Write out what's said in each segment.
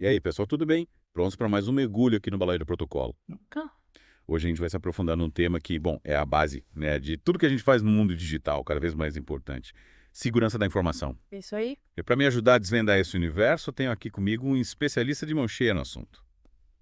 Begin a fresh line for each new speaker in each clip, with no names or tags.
E aí, pessoal, tudo bem? Prontos para mais um mergulho aqui no Balaio do Protocolo.
Nunca.
Hoje a gente vai se aprofundar num tema que, bom, é a base, né, de tudo que a gente faz no mundo digital, cada vez mais importante. Segurança da informação.
Isso aí.
E para me ajudar a desvendar esse universo, eu tenho aqui comigo um especialista de mão cheia no assunto.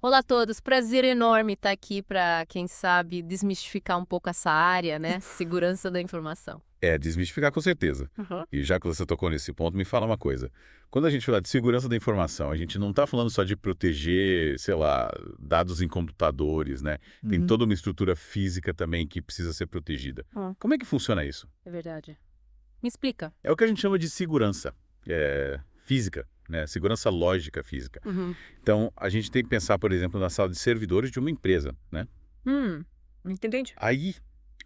Olá a todos, prazer enorme estar aqui para, quem sabe, desmistificar um pouco essa área, né? Segurança da informação.
É, desmistificar com certeza.
Uhum.
E já que você tocou nesse ponto, me fala uma coisa. Quando a gente fala de segurança da informação, a gente não está falando só de proteger, sei lá, dados em computadores, né? Tem toda uma estrutura física também que precisa ser protegida. Como é que funciona isso?
É verdade. Me explica.
É o que a gente chama de segurança física, né? Segurança lógica física.
Uhum.
Então, a gente tem que pensar, por exemplo, na sala de servidores de uma empresa, né?
Entendi.
Aí,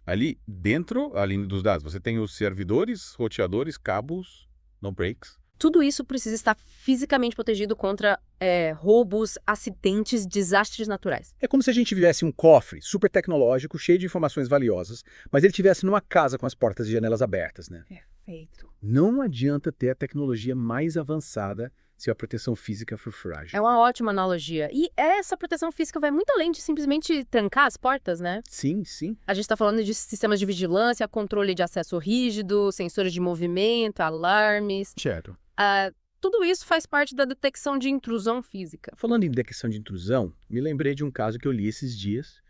ali dentro, além dos dados, você tem os servidores, roteadores, cabos, no breaks.
Tudo isso precisa estar fisicamente protegido contra roubos, acidentes, desastres naturais.
É como se a gente tivesse um cofre super tecnológico, cheio de informações valiosas, mas ele estivesse numa casa com as portas e janelas abertas, né?
Perfeito.
Não adianta ter a tecnologia mais avançada se a proteção física for frágil.
É uma ótima analogia. E essa proteção física vai muito além de simplesmente trancar as portas, né?
Sim, sim.
A gente está falando de sistemas de vigilância, controle de acesso rígido, sensores de movimento, alarmes.
Certo.
Tudo isso faz parte da detecção de intrusão física.
Falando em detecção de intrusão, me lembrei de um caso que eu li esses dias.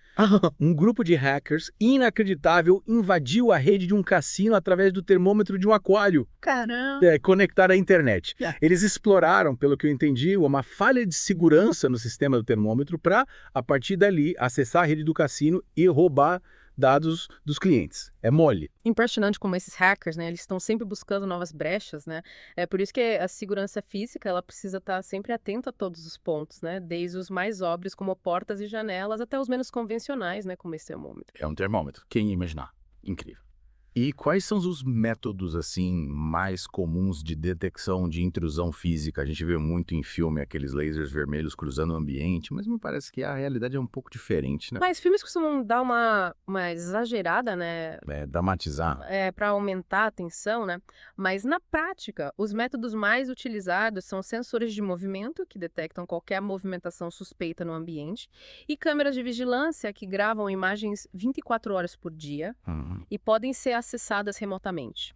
Um grupo de hackers inacreditável invadiu a rede de um cassino através do termômetro de um aquário.
Caramba!
Conectar à internet. Eles exploraram, pelo que eu entendi, uma falha de segurança no sistema do termômetro para, a partir dali, acessar a rede do cassino e roubar dados dos clientes. É mole.
Impressionante como esses hackers, né? Eles estão sempre buscando novas brechas, né? É por isso que a segurança física, ela precisa estar sempre atenta a todos os pontos, né? Desde os mais óbvios, como portas e janelas, até os menos convencionais, né? Como esse termômetro.
É um termômetro. Quem ia imaginar? Incrível. E quais são os métodos, assim, mais comuns de detecção de intrusão física? A gente vê muito em filme aqueles lasers vermelhos cruzando o ambiente, mas me parece que a realidade é um pouco diferente, né?
Mas filmes costumam dar uma exagerada, né?
Dramatizar.
Para aumentar a tensão, né? Mas na prática, os métodos mais utilizados são sensores de movimento, que detectam qualquer movimentação suspeita no ambiente, e câmeras de vigilância, que gravam imagens 24 horas por dia e podem ser acessadas remotamente.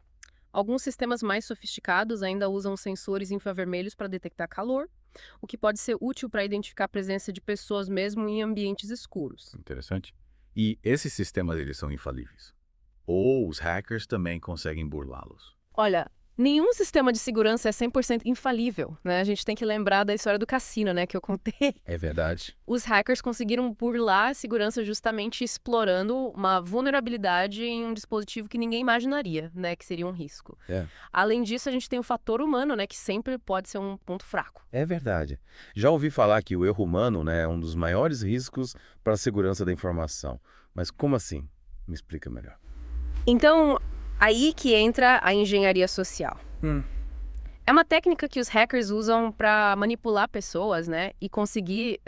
Alguns sistemas mais sofisticados ainda usam sensores infravermelhos para detectar calor, o que pode ser útil para identificar a presença de pessoas mesmo em ambientes escuros.
Interessante. E esses sistemas, eles são infalíveis? Ou os hackers também conseguem burlá-los?
Olha, nenhum sistema de segurança é 100% infalível, né? A gente tem que lembrar da história do cassino, né, que eu contei.
É verdade.
Os hackers conseguiram burlar a segurança justamente explorando uma vulnerabilidade em um dispositivo que ninguém imaginaria, né, que seria um risco. Além disso, a gente tem o fator humano, né, que sempre pode ser um ponto fraco.
É verdade. Já ouvi falar que o erro humano, né, é um dos maiores riscos para a segurança da informação. Mas como assim? Me explica melhor.
Então, aí que entra a engenharia social. É uma técnica que os hackers usam para manipular pessoas, né, e conseguir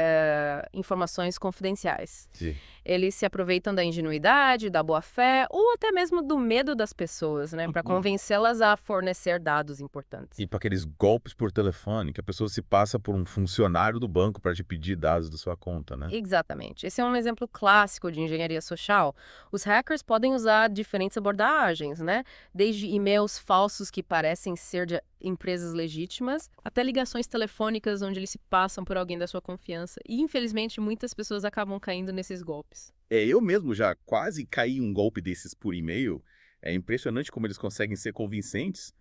informações confidenciais.
Sim.
Eles se aproveitam da ingenuidade, da boa-fé ou até mesmo do medo das pessoas, né, para convencê-las a fornecer dados importantes.
E para aqueles golpes por telefone, que a pessoa se passa por um funcionário do banco para te pedir dados da sua conta, né?
Exatamente. Esse é um exemplo clássico de engenharia social. Os hackers podem usar diferentes abordagens, né? Desde e-mails falsos que parecem ser de empresas legítimas, até ligações telefônicas onde eles se passam por alguém da sua confiança. E, infelizmente, muitas pessoas acabam caindo nesses golpes.
Eu mesmo já quase caí em um golpe desses por e-mail. É impressionante como eles conseguem ser convincentes.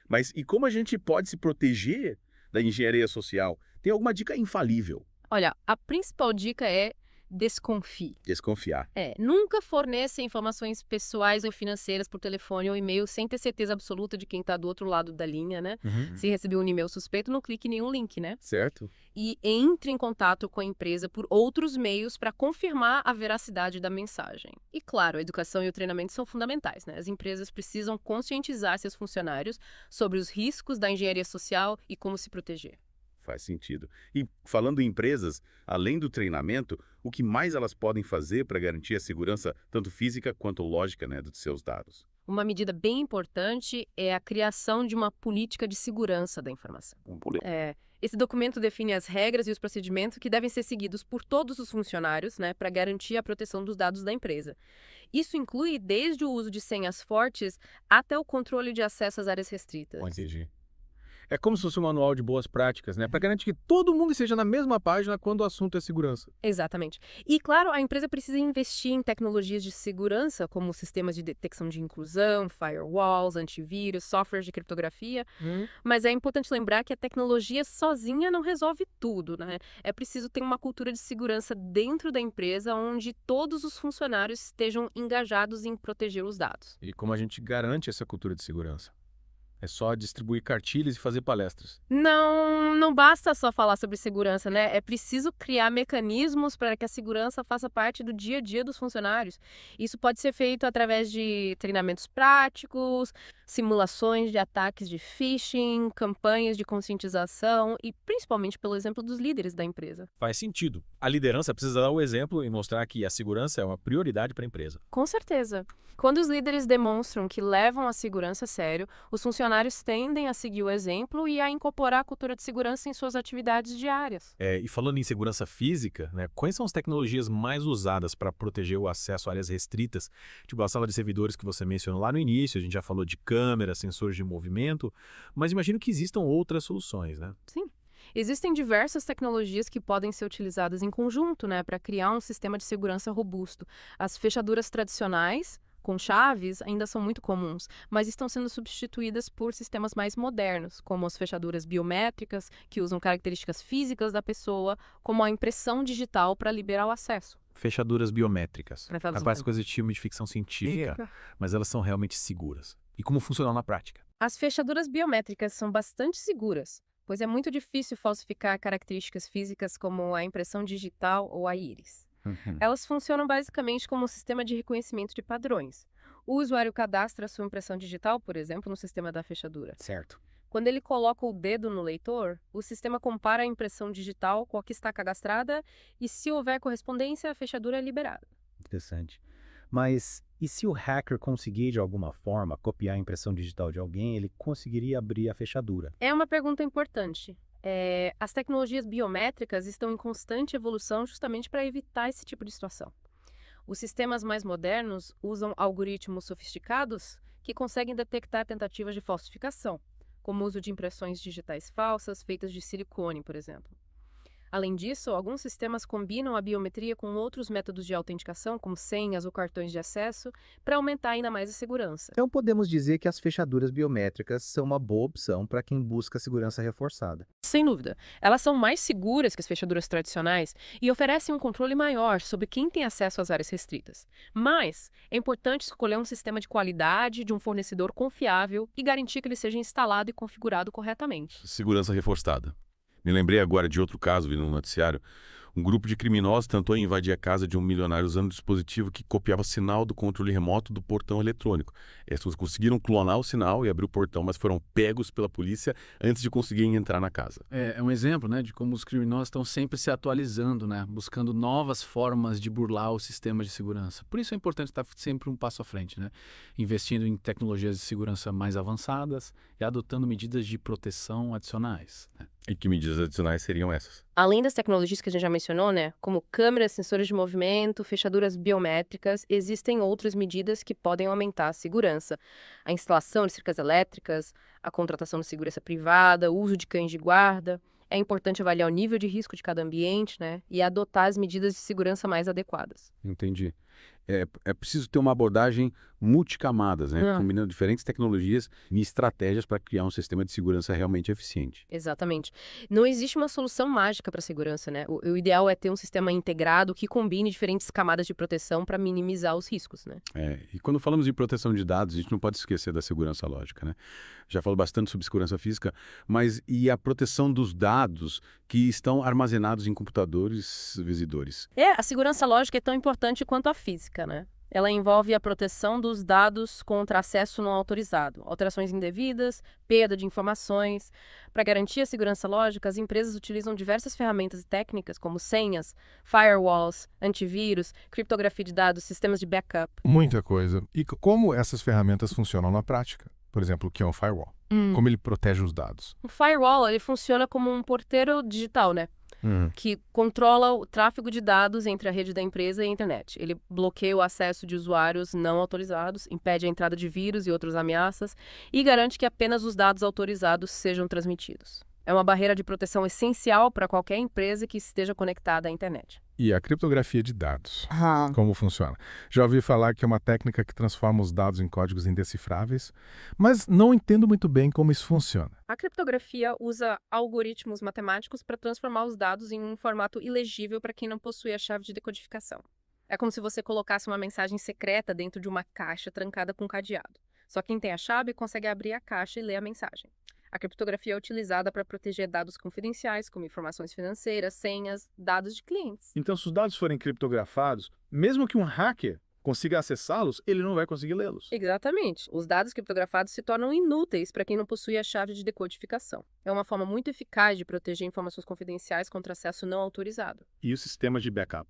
Mas e como a gente pode se proteger da engenharia social? Tem alguma dica infalível?
Olha, a principal dica é desconfie.
Desconfiar.
Nunca forneça informações pessoais ou financeiras por telefone ou e-mail sem ter certeza absoluta de quem está do outro lado da linha, né? Se receber um e-mail suspeito, não clique em nenhum link, né?
Certo.
E entre em contato com a empresa por outros meios para confirmar a veracidade da mensagem. E claro, a educação e o treinamento são fundamentais, né? As empresas precisam conscientizar seus funcionários sobre os riscos da engenharia social e como se proteger.
Faz sentido. E falando em empresas, além do treinamento, o que mais elas podem fazer para garantir a segurança tanto física quanto lógica, né, dos seus dados?
Uma medida bem importante é a criação de uma política de segurança da informação. Esse documento define as regras e os procedimentos que devem ser seguidos por todos os funcionários, né, para garantir a proteção dos dados da empresa. Isso inclui desde o uso de senhas fortes até o controle de acesso às áreas restritas.
Entendi. É como se fosse um manual de boas práticas, né? Para garantir que todo mundo esteja na mesma página quando o assunto é segurança.
Exatamente. E, claro, a empresa precisa investir em tecnologias de segurança, como sistemas de detecção de inclusão, firewalls, antivírus, softwares de criptografia. Mas é importante lembrar que a tecnologia sozinha não resolve tudo, né? É preciso ter uma cultura de segurança dentro da empresa, onde todos os funcionários estejam engajados em proteger os dados.
E como a gente garante essa cultura de segurança? É só distribuir cartilhas e fazer palestras.
Não basta só falar sobre segurança, né? É preciso criar mecanismos para que a segurança faça parte do dia a dia dos funcionários. Isso pode ser feito através de treinamentos práticos, simulações de ataques de phishing, campanhas de conscientização e principalmente pelo exemplo dos líderes da empresa.
Faz sentido. A liderança precisa dar o exemplo e mostrar que a segurança é uma prioridade para a empresa.
Com certeza. Quando os líderes demonstram que levam a segurança a sério, os funcionários tendem a seguir o exemplo e a incorporar a cultura de segurança em suas atividades diárias.
E falando em segurança física, né, quais são as tecnologias mais usadas para proteger o acesso a áreas restritas? Tipo a sala de servidores que você mencionou lá no início, a gente já falou de câmeras, sensores de movimento, mas imagino que existam outras soluções, né?
Sim. Existem diversas tecnologias que podem ser utilizadas em conjunto, né, para criar um sistema de segurança robusto. As fechaduras tradicionais, com chaves, ainda são muito comuns, mas estão sendo substituídas por sistemas mais modernos, como as fechaduras biométricas, que usam características físicas da pessoa, como a impressão digital para liberar o acesso.
Fechaduras biométricas.
Parece
Parece coisa de filme de ficção científica, mas elas são realmente seguras. E como funcionam na prática?
As fechaduras biométricas são bastante seguras, pois é muito difícil falsificar características físicas como a impressão digital ou a íris. Elas funcionam basicamente como um sistema de reconhecimento de padrões. O usuário cadastra sua impressão digital, por exemplo, no sistema da fechadura.
Certo.
Quando ele coloca o dedo no leitor, o sistema compara a impressão digital com a que está cadastrada e, se houver correspondência, a fechadura é liberada.
Interessante. Mas e se o hacker conseguir, de alguma forma, copiar a impressão digital de alguém, ele conseguiria abrir a fechadura?
É uma pergunta importante. As tecnologias biométricas estão em constante evolução justamente para evitar esse tipo de situação. Os sistemas mais modernos usam algoritmos sofisticados que conseguem detectar tentativas de falsificação, como o uso de impressões digitais falsas feitas de silicone, por exemplo. Além disso, alguns sistemas combinam a biometria com outros métodos de autenticação, como senhas ou cartões de acesso, para aumentar ainda mais a segurança.
Então podemos dizer que as fechaduras biométricas são uma boa opção para quem busca segurança reforçada.
Sem dúvida, elas são mais seguras que as fechaduras tradicionais e oferecem um controle maior sobre quem tem acesso às áreas restritas. Mas é importante escolher um sistema de qualidade, de um fornecedor confiável e garantir que ele seja instalado e configurado corretamente.
Segurança reforçada. Me lembrei agora de outro caso, vindo no noticiário. Um grupo de criminosos tentou invadir a casa de um milionário usando um dispositivo que copiava o sinal do controle remoto do portão eletrônico. Eles conseguiram clonar o sinal e abrir o portão, mas foram pegos pela polícia antes de conseguirem entrar na casa.
É um exemplo, né, de como os criminosos estão sempre se atualizando, né, buscando novas formas de burlar o sistema de segurança. Por isso é importante estar sempre um passo à frente, né, investindo em tecnologias de segurança mais avançadas e adotando medidas de proteção adicionais, né.
E que medidas adicionais seriam essas?
Além das tecnologias que a gente já mencionou, né, como câmeras, sensores de movimento, fechaduras biométricas, existem outras medidas que podem aumentar a segurança. A instalação de cercas elétricas, a contratação de segurança privada, o uso de cães de guarda. É importante avaliar o nível de risco de cada ambiente, né, e adotar as medidas de segurança mais adequadas.
Entendi. É preciso ter uma abordagem multicamadas, né? Combinando diferentes tecnologias e estratégias para criar um sistema de segurança realmente eficiente.
Exatamente. Não existe uma solução mágica para a segurança, né? O ideal é ter um sistema integrado que combine diferentes camadas de proteção para minimizar os riscos, né?
E quando falamos de proteção de dados, a gente não pode esquecer da segurança lógica, né? Já falo bastante sobre segurança física, mas e a proteção dos dados que estão armazenados em computadores visidores?
A segurança lógica é tão importante quanto a física, né? Ela envolve a proteção dos dados contra acesso não autorizado, alterações indevidas, perda de informações. Para garantir a segurança lógica, as empresas utilizam diversas ferramentas e técnicas, como senhas, firewalls, antivírus, criptografia de dados, sistemas de backup.
Muita coisa. E como essas ferramentas funcionam na prática? Por exemplo, o que é um firewall? Como ele protege os dados?
O firewall, ele funciona como um porteiro digital, né? Que controla o tráfego de dados entre a rede da empresa e a internet. Ele bloqueia o acesso de usuários não autorizados, impede a entrada de vírus e outras ameaças e garante que apenas os dados autorizados sejam transmitidos. É uma barreira de proteção essencial para qualquer empresa que esteja conectada à internet.
E a criptografia de dados? Como funciona? Já ouvi falar que é uma técnica que transforma os dados em códigos indecifráveis, mas não entendo muito bem como isso funciona.
A criptografia usa algoritmos matemáticos para transformar os dados em um formato ilegível para quem não possui a chave de decodificação. É como se você colocasse uma mensagem secreta dentro de uma caixa trancada com cadeado. Só quem tem a chave consegue abrir a caixa e ler a mensagem. A criptografia é utilizada para proteger dados confidenciais, como informações financeiras, senhas, dados de clientes.
Então, se os dados forem criptografados, mesmo que um hacker consiga acessá-los, ele não vai conseguir lê-los.
Exatamente. Os dados criptografados se tornam inúteis para quem não possui a chave de decodificação. É uma forma muito eficaz de proteger informações confidenciais contra acesso não autorizado.
E os sistemas de backup?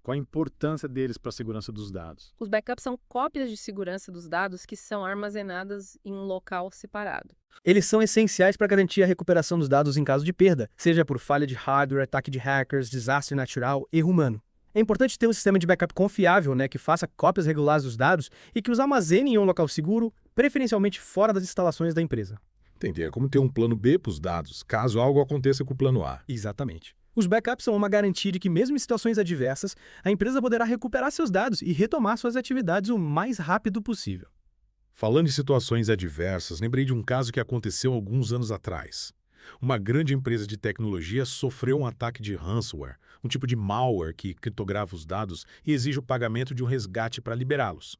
Qual a importância deles para a segurança dos dados?
Os backups são cópias de segurança dos dados que são armazenadas em um local separado.
Eles são essenciais para garantir a recuperação dos dados em caso de perda, seja por falha de hardware, ataque de hackers, desastre natural, erro humano. É importante ter um sistema de backup confiável, que faça cópias regulares dos dados e que os armazene em um local seguro, preferencialmente fora das instalações da empresa.
Entendi. É como ter um plano B para os dados, caso algo aconteça com o plano A.
Exatamente. Os backups são uma garantia de que, mesmo em situações adversas, a empresa poderá recuperar seus dados e retomar suas atividades o mais rápido possível.
Falando em situações adversas, lembrei de um caso que aconteceu alguns anos atrás. Uma grande empresa de tecnologia sofreu um ataque de ransomware, um tipo de malware que criptografa os dados e exige o pagamento de um resgate para liberá-los.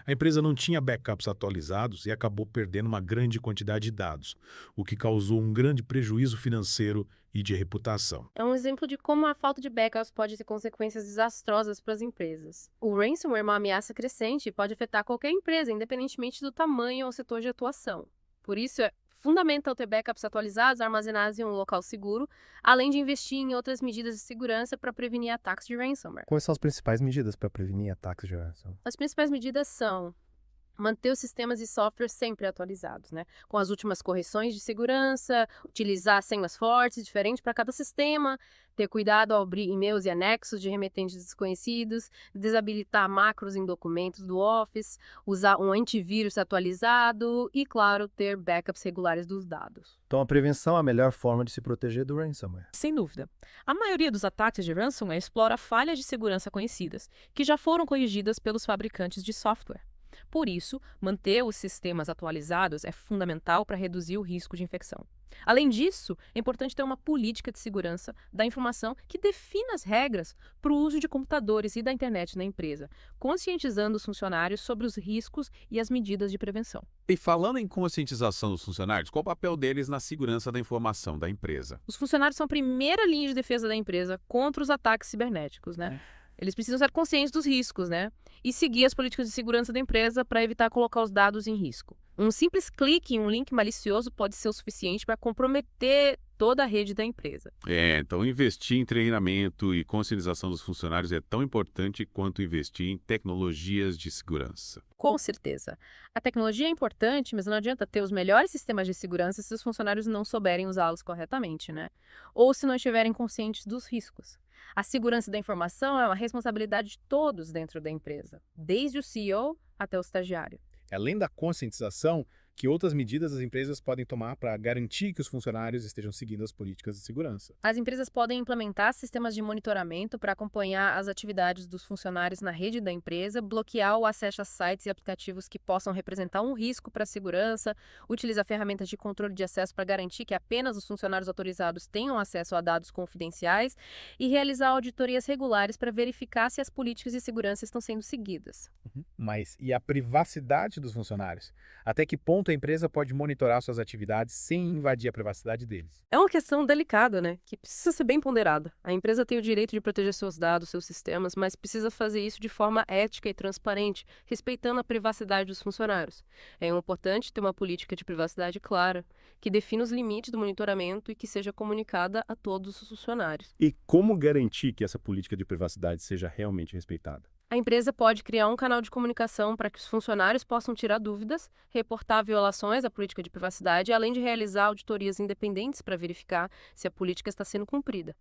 A empresa não tinha backups atualizados e acabou perdendo uma grande quantidade de dados, o que causou um grande prejuízo financeiro e de reputação.
É um exemplo de como a falta de backups pode ter consequências desastrosas para as empresas. O ransomware é uma ameaça crescente e pode afetar qualquer empresa, independentemente do tamanho ou setor de atuação. Por isso, é fundamental ter backups atualizados, armazenados em um local seguro, além de investir em outras medidas de segurança para prevenir ataques de ransomware.
Quais são as principais medidas para prevenir ataques de ransomware?
As principais medidas são manter os sistemas e software sempre atualizados, com as últimas correções de segurança, utilizar senhas fortes, diferentes para cada sistema, ter cuidado ao abrir e-mails e anexos de remetentes desconhecidos, desabilitar macros em documentos do Office, usar um antivírus atualizado e, claro, ter backups regulares dos dados.
Então, a prevenção é a melhor forma de se proteger do ransomware.
Sem dúvida. A maioria dos ataques de ransomware explora falhas de segurança conhecidas, que já foram corrigidas pelos fabricantes de software. Por isso, manter os sistemas atualizados é fundamental para reduzir o risco de infecção. Além disso, é importante ter uma política de segurança da informação que defina as regras para o uso de computadores e da internet na empresa, conscientizando os funcionários sobre os riscos e as medidas de prevenção.
E falando em conscientização dos funcionários, qual o papel deles na segurança da informação da empresa?
Os funcionários são a primeira linha de defesa da empresa contra os ataques cibernéticos, Eles precisam ser conscientes dos riscos, e seguir as políticas de segurança da empresa para evitar colocar os dados em risco. Um simples clique em um link malicioso pode ser o suficiente para comprometer toda a rede da empresa.
Então investir em treinamento e conscientização dos funcionários é tão importante quanto investir em tecnologias de segurança.
Com certeza. A tecnologia é importante, mas não adianta ter os melhores sistemas de segurança se os funcionários não souberem usá-los corretamente, Ou se não estiverem conscientes dos riscos. A segurança da informação é uma responsabilidade de todos dentro da empresa, desde o CEO até o estagiário.
Além da conscientização, que outras medidas as empresas podem tomar para garantir que os funcionários estejam seguindo as políticas de segurança?
As empresas podem implementar sistemas de monitoramento para acompanhar as atividades dos funcionários na rede da empresa, bloquear o acesso a sites e aplicativos que possam representar um risco para a segurança, utilizar ferramentas de controle de acesso para garantir que apenas os funcionários autorizados tenham acesso a dados confidenciais e realizar auditorias regulares para verificar se as políticas de segurança estão sendo seguidas.
Mas e a privacidade dos funcionários? Até que ponto a empresa pode monitorar suas atividades sem invadir a privacidade deles?
É uma questão delicada, que precisa ser bem ponderada. A empresa tem o direito de proteger seus dados, seus sistemas, mas precisa fazer isso de forma ética e transparente, respeitando a privacidade dos funcionários. É importante ter uma política de privacidade clara, que defina os limites do monitoramento e que seja comunicada a todos os funcionários.
E como garantir que essa política de privacidade seja realmente respeitada?
A empresa pode criar um canal de comunicação para que os funcionários possam tirar dúvidas, reportar violações à política de privacidade, além de realizar auditorias independentes para verificar se a política está sendo cumprida.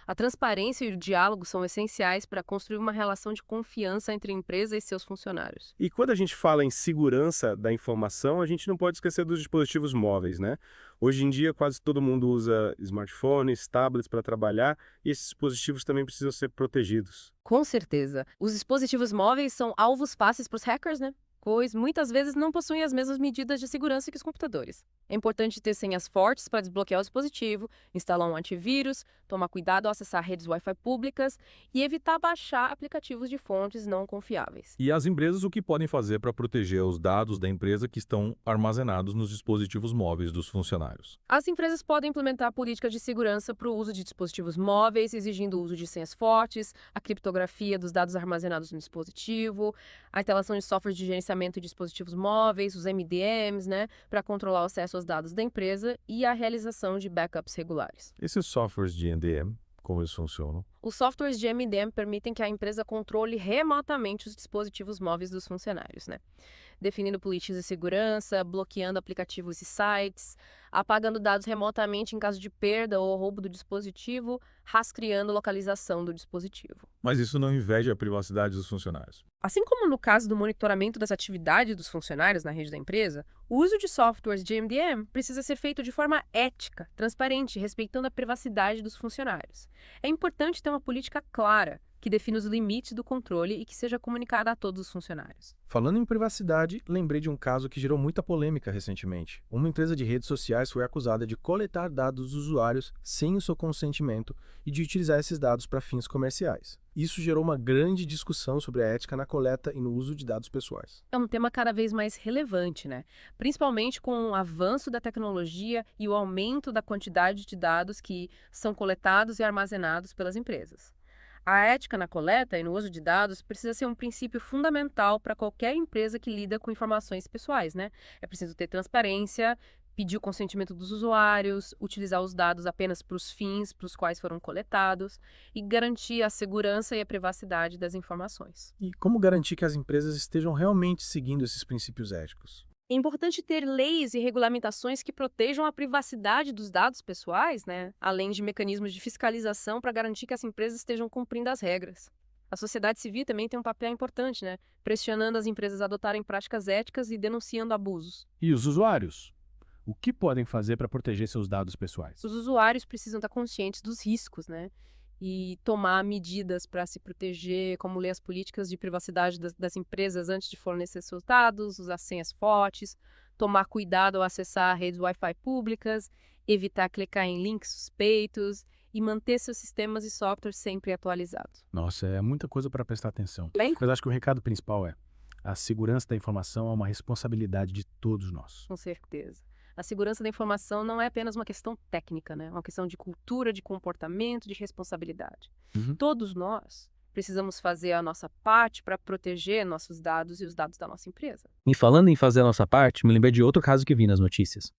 A transparência e o diálogo são essenciais para construir uma relação de confiança entre a empresa e seus funcionários.
E quando a gente fala em segurança da informação, a gente não pode esquecer dos dispositivos móveis, né? Hoje em dia, quase todo mundo usa smartphones, tablets para trabalhar e esses dispositivos também precisam ser protegidos.
Com certeza. Os dispositivos móveis são alvos fáceis para os hackers, né? Pois muitas vezes não possuem as mesmas medidas de segurança que os computadores. É importante ter senhas fortes para desbloquear o dispositivo, instalar um antivírus, tomar cuidado ao acessar redes Wi-Fi públicas e evitar baixar aplicativos de fontes não confiáveis.
E as empresas o que podem fazer para proteger os dados da empresa que estão armazenados nos dispositivos móveis dos funcionários?
As empresas podem implementar políticas de segurança para o uso de dispositivos móveis, exigindo o uso de senhas fortes, a criptografia dos dados armazenados no dispositivo, a instalação de softwares de gerenciamento de dispositivos móveis, os MDMs, né, para controlar o acesso aos dados da empresa e a realização de backups regulares.
Esses softwares de MDM, como eles funcionam?
Os softwares de MDM permitem que a empresa controle remotamente os dispositivos móveis dos funcionários, né? Definindo políticas de segurança, bloqueando aplicativos e sites, apagando dados remotamente em caso de perda ou roubo do dispositivo, rastreando a localização do dispositivo.
Mas isso não invade a privacidade dos funcionários.
Assim como no caso do monitoramento das atividades dos funcionários na rede da empresa, o uso de softwares de MDM precisa ser feito de forma ética, transparente, respeitando a privacidade dos funcionários. É importante ter uma política clara, que defina os limites do controle e que seja comunicada a todos os funcionários.
Falando em privacidade, lembrei de um caso que gerou muita polêmica recentemente. Uma empresa de redes sociais foi acusada de coletar dados dos usuários sem o seu consentimento e de utilizar esses dados para fins comerciais. Isso gerou uma grande discussão sobre a ética na coleta e no uso de dados pessoais.
É um tema cada vez mais relevante, né? Principalmente com o avanço da tecnologia e o aumento da quantidade de dados que são coletados e armazenados pelas empresas. A ética na coleta e no uso de dados precisa ser um princípio fundamental para qualquer empresa que lida com informações pessoais, né? É preciso ter transparência, pedir o consentimento dos usuários, utilizar os dados apenas para os fins para os quais foram coletados e garantir a segurança e a privacidade das informações.
E como garantir que as empresas estejam realmente seguindo esses princípios éticos?
É importante ter leis e regulamentações que protejam a privacidade dos dados pessoais, né? Além de mecanismos de fiscalização para garantir que as empresas estejam cumprindo as regras. A sociedade civil também tem um papel importante, né? Pressionando as empresas a adotarem práticas éticas e denunciando abusos.
E os usuários? O que podem fazer para proteger seus dados pessoais?
Os usuários precisam estar conscientes dos riscos, né? E tomar medidas para se proteger, como ler as políticas de privacidade das empresas antes de fornecer seus dados, usar senhas fortes, tomar cuidado ao acessar redes Wi-Fi públicas, evitar clicar em links suspeitos e manter seus sistemas e softwares sempre atualizados.
Nossa, é muita coisa para prestar atenção.
Bem?
Mas acho que o recado principal é: a segurança da informação é uma responsabilidade de todos nós.
Com certeza. A segurança da informação não é apenas uma questão técnica, né? É uma questão de cultura, de comportamento, de responsabilidade. Todos nós precisamos fazer a nossa parte para proteger nossos dados e os dados da nossa empresa.
E falando em fazer a nossa parte, me lembrei de outro caso que vi nas notícias.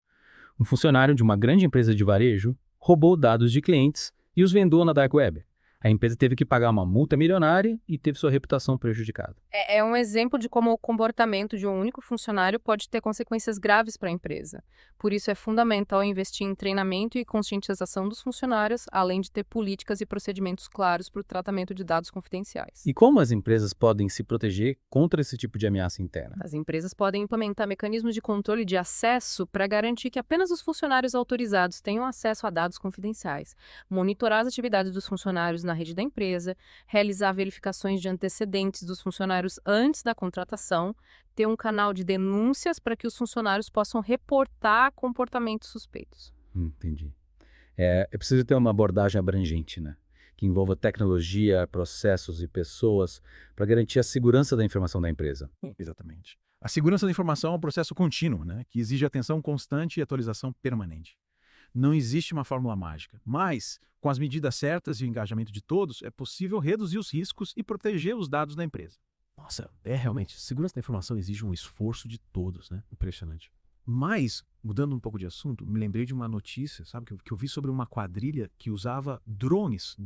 Um funcionário de uma grande empresa de varejo roubou dados de clientes e os vendeu na Dark Web. A empresa teve que pagar uma multa milionária e teve sua reputação prejudicada.
É um exemplo de como o comportamento de um único funcionário pode ter consequências graves para a empresa. Por isso é fundamental investir em treinamento e conscientização dos funcionários, além de ter políticas e procedimentos claros para o tratamento de dados confidenciais.
E como as empresas podem se proteger contra esse tipo de ameaça interna?
As empresas podem implementar mecanismos de controle de acesso para garantir que apenas os funcionários autorizados tenham acesso a dados confidenciais, monitorar as atividades dos funcionários na rede da empresa, realizar verificações de antecedentes dos funcionários antes da contratação, ter um canal de denúncias para que os funcionários possam reportar comportamentos suspeitos.
Entendi. É preciso ter uma abordagem abrangente, né? Que envolva tecnologia, processos e pessoas para garantir a segurança da informação da empresa.
Exatamente. A segurança da informação é um processo contínuo, né? Que exige atenção constante e atualização permanente. Não existe uma fórmula mágica, mas, com as medidas certas e o engajamento de todos, é possível reduzir os riscos e proteger os dados da empresa.
Nossa, realmente, segurança da informação exige um esforço de todos, né? Impressionante.
Mas, mudando um pouco de assunto, me lembrei de uma notícia, sabe, que eu vi sobre uma quadrilha que usava drones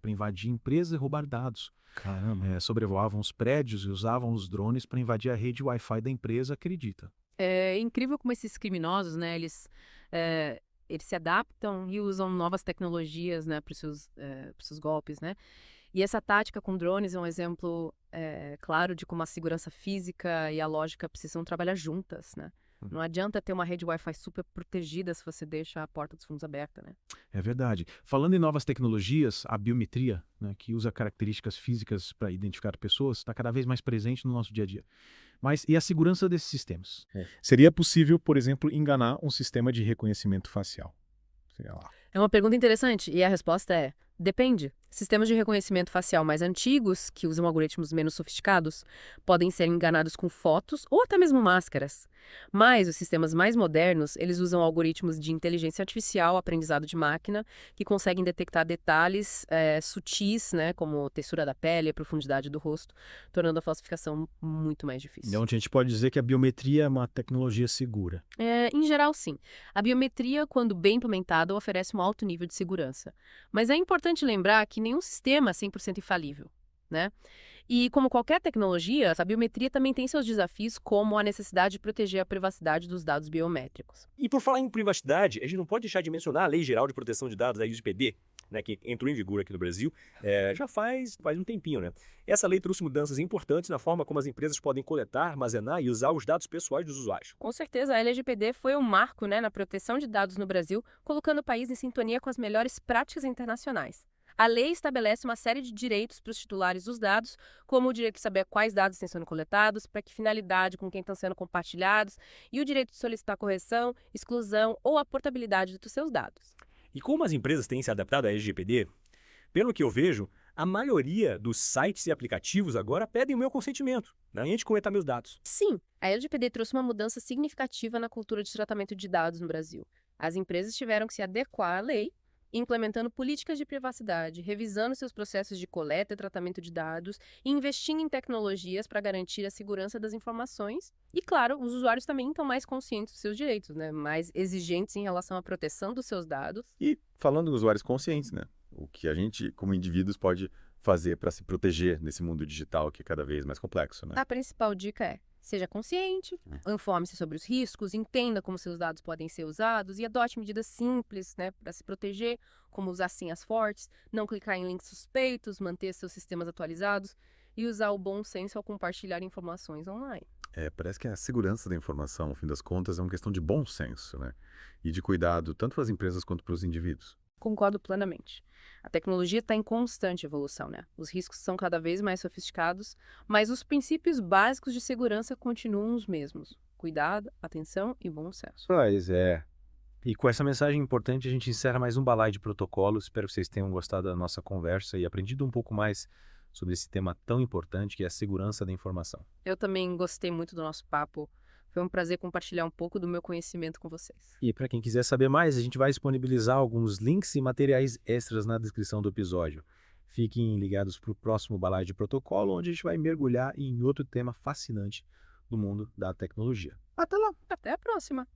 para invadir empresas e roubar dados.
Caramba.
Sobrevoavam os prédios e usavam os drones para invadir a rede Wi-Fi da empresa, acredita?
É incrível como esses criminosos, né, eles se adaptam e usam novas tecnologias, né, para os seus golpes, né? E essa tática com drones é um exemplo claro de como a segurança física e a lógica precisam trabalhar juntas, né? Não adianta ter uma rede Wi-Fi super protegida se você deixa a porta dos fundos aberta, né?
É verdade. Falando em novas tecnologias, a biometria, né, que usa características físicas para identificar pessoas, está cada vez mais presente no nosso dia a dia. Mas e a segurança desses sistemas?
Seria possível, por exemplo, enganar um sistema de reconhecimento facial? Sei lá.
É uma pergunta interessante e a resposta é: depende. Sistemas de reconhecimento facial mais antigos, que usam algoritmos menos sofisticados, podem ser enganados com fotos ou até mesmo máscaras. Mas os sistemas mais modernos, eles usam algoritmos de inteligência artificial, aprendizado de máquina, que conseguem detectar detalhes sutis, né, como textura da pele, a profundidade do rosto, tornando a falsificação muito mais difícil.
Então, a gente pode dizer que a biometria é uma tecnologia segura.
Em geral, sim. A biometria, quando bem implementada, oferece um alto nível de segurança. Mas é importante lembrar que nenhum sistema é 100% infalível, né? E como qualquer tecnologia, a biometria também tem seus desafios, como a necessidade de proteger a privacidade dos dados biométricos.
E por falar em privacidade, a gente não pode deixar de mencionar a Lei Geral de Proteção de Dados, a LGPD, né, que entrou em vigor aqui no Brasil já faz um tempinho, né? Essa lei trouxe mudanças importantes na forma como as empresas podem coletar, armazenar e usar os dados pessoais dos usuários.
Com certeza, a LGPD foi um marco, né, na proteção de dados no Brasil, colocando o país em sintonia com as melhores práticas internacionais. A lei estabelece uma série de direitos para os titulares dos dados, como o direito de saber quais dados estão sendo coletados, para que finalidade, com quem estão sendo compartilhados, e o direito de solicitar correção, exclusão ou a portabilidade dos seus dados.
E como as empresas têm se adaptado à LGPD, pelo que eu vejo, a maioria dos sites e aplicativos agora pedem o meu consentimento, né, antes de coletar meus dados.
Sim, a LGPD trouxe uma mudança significativa na cultura de tratamento de dados no Brasil. As empresas tiveram que se adequar à lei, implementando políticas de privacidade, revisando seus processos de coleta e tratamento de dados e investindo em tecnologias para garantir a segurança das informações. E, claro, os usuários também estão mais conscientes dos seus direitos, né? Mais exigentes em relação à proteção dos seus dados.
E falando em usuários conscientes, né? O que a gente, como indivíduos, pode fazer para se proteger nesse mundo digital que é cada vez mais complexo, né?
A principal dica é: seja consciente, informe-se sobre os riscos, entenda como seus dados podem ser usados e adote medidas simples, né, para se proteger, como usar senhas fortes, não clicar em links suspeitos, manter seus sistemas atualizados e usar o bom senso ao compartilhar informações online.
Parece que a segurança da informação, no fim das contas, é uma questão de bom senso, né? E de cuidado tanto para as empresas quanto para os indivíduos.
Concordo plenamente. A tecnologia está em constante evolução, né? Os riscos são cada vez mais sofisticados, mas os princípios básicos de segurança continuam os mesmos: cuidado, atenção e bom senso.
Pois é. E com essa mensagem importante, a gente encerra mais um Balaio de Protocolos. Espero que vocês tenham gostado da nossa conversa e aprendido um pouco mais sobre esse tema tão importante que é a segurança da informação.
Eu também gostei muito do nosso papo. Foi um prazer compartilhar um pouco do meu conhecimento com vocês.
E para quem quiser saber mais, a gente vai disponibilizar alguns links e materiais extras na descrição do episódio. Fiquem ligados para o próximo Balaio de Protocolo, onde a gente vai mergulhar em outro tema fascinante do mundo da tecnologia. Até lá!
Até a próxima!